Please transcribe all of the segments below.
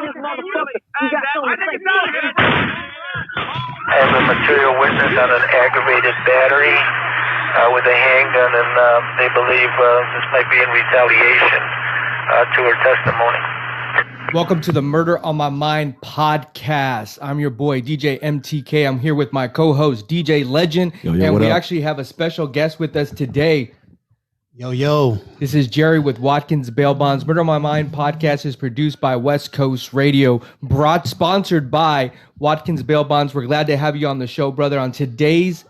I have a material witness on an aggravated battery with a handgun, and they believe this might be in retaliation to her testimony. Welcome to the Murder on My Mind podcast. I'm your boy, DJ MTK. I'm here with my co-host, DJ Legend, and we actually have a special guest with us today. Yo. This is Jerry with Watkins Bail Bonds. Murder on My Mind podcast is produced by Westcoast Radio, sponsored by Watkins Bail Bonds. We're glad to have you on the show, brother. On this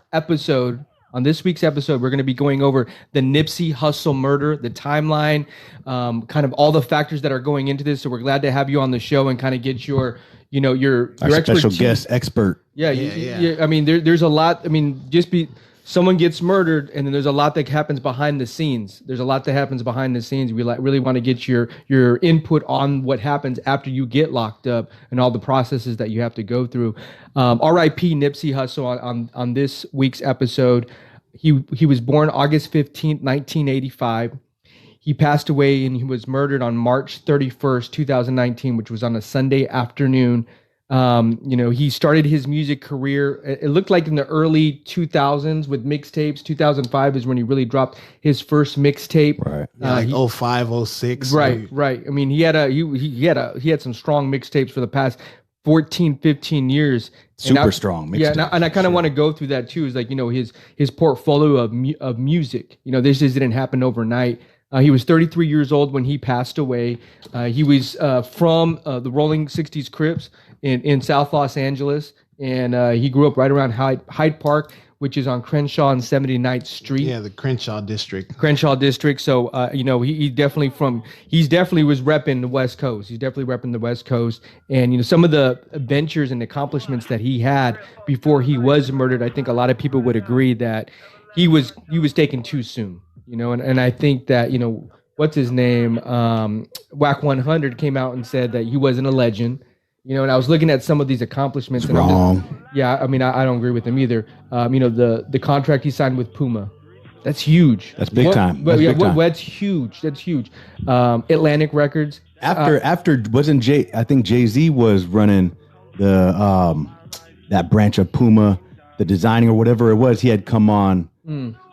week's episode, we're going to be going over the Nipsey Hussle murder, the timeline, kind of all the factors that are going into this. So we're glad to have you on the show and kind of get your special guest expert. Yeah. I mean, there's a lot. I mean, someone gets murdered, and then there's a lot that happens behind the scenes. We really want to get your input on what happens after you get locked up and all the processes that you have to go through. R.I.P. Nipsey Hussle on this week's episode. He was born August 15th, 1985. He passed away and he was murdered on March 31st, 2019, which was on a Sunday afternoon. He started his music career, it looked like in the early 2000s with mixtapes. 2005 is when he really dropped his first mixtape. Right. Like 05, 06. Right. I mean, he had some strong mixtapes for the past 14, 15 years. Super strong mixtapes. Yeah, and I kind of want to go through that too. Is like, his portfolio of music. This just didn't happen overnight. He was 33 years old when he passed away. He was from the Rolling 60s Crips in South Los Angeles, and he grew up right around Hyde Park, which is on Crenshaw and 79th Street. Yeah, the Crenshaw district. So, he definitely was repping the West Coast. He's definitely repping the West Coast. And, some of the ventures and accomplishments that he had before he was murdered, I think a lot of people would agree that he was taken too soon. And I think that, what's his name? Whack 100 came out and said that he wasn't a legend. And I was looking at some of these accomplishments. It's wrong. I don't agree with him either. The contract he signed with Puma, that's huge. That's big time. That's huge. That's huge. Atlantic Records. After wasn't Jay? I think Jay-Z was running the that branch of Puma, the designing or whatever it was. He had come on.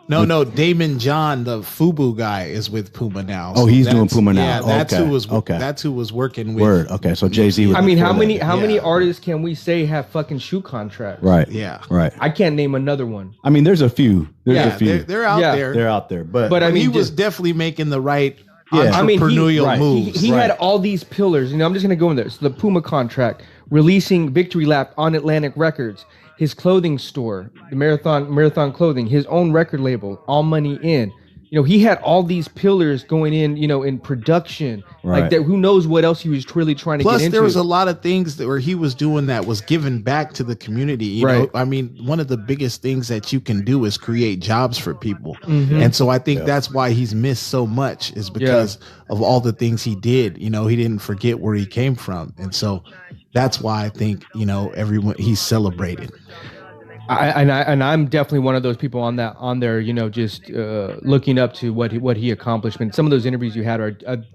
No, Damon John, the FUBU guy, is with Puma now. Oh, he's doing Puma now. Yeah, that's okay. who was. Okay. That's who was working with. Word. Okay, so Jay-Z. How many artists can we say have fucking shoe contracts? Right. Yeah. Right. I can't name another one. I mean, there's a few. They're out there. They're out there. But I mean, he was definitely making the right entrepreneurial moves. He had all these pillars. I'm just going to go in there. So the Puma contract, releasing Victory Lap on Atlantic Records, his clothing store, the Marathon Clothing, his own record label, All Money In. He had all these pillars going in, in production. Right. Like that. Who knows what else he was really trying to get into. Plus, there was a lot of things where he was doing that was giving back to the community. You know, I mean, one of the biggest things that you can do is create jobs for people. Mm-hmm. And so I think that's why he's missed so much, is because of all the things he did. He didn't forget where he came from. And so that's why I think, everyone, he's celebrated. I'm definitely one of those people on there, just looking up to what he accomplished. And some of those interviews you had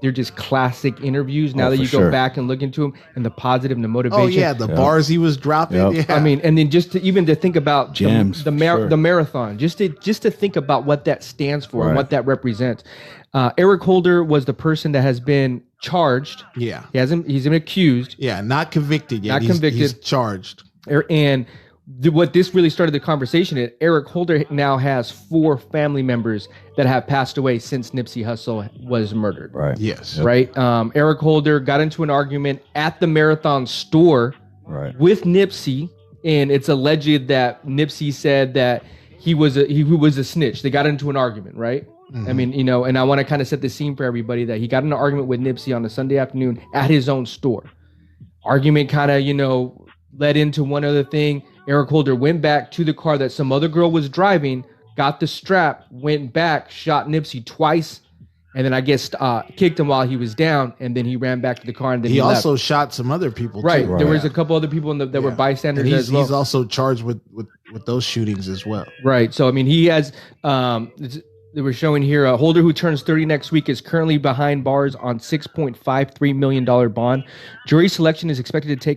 they're just classic interviews. Now that you go back and look into them, and the positive and the motivation. Oh yeah, the bars he was dropping. Yep. Yeah. I mean, and then just to think about Gems, the marathon, just to think about what that stands for and what that represents. Eric Holder was the person that has been charged. Yeah, he's been accused. Yeah, not convicted yet. He's charged. And what this really started the conversation is Eric Holder now has 4 family members that have passed away since Nipsey Hussle was murdered. Right. Yes. Right. Eric Holder got into an argument at the Marathon store with Nipsey, and it's alleged that Nipsey said that he was a snitch. They got into an argument, right? Mm-hmm. I mean, and I want to kind of set the scene for everybody that he got in an argument with Nipsey on a Sunday afternoon at his own store. Argument kind of, led into one other thing. Eric Holder went back to the car that some other girl was driving, got the strap, went back, shot Nipsey twice, and then I guess kicked him while he was down, and then he ran back to the car, and then he also left. shot some other people too. Right. There was a couple other people that were bystanders as well. He's also charged with those shootings as well. Right. So I mean, he has there's They were showing here a holder who turns 30 next week is currently behind bars on $6.53 million bond. Jury selection is expected to take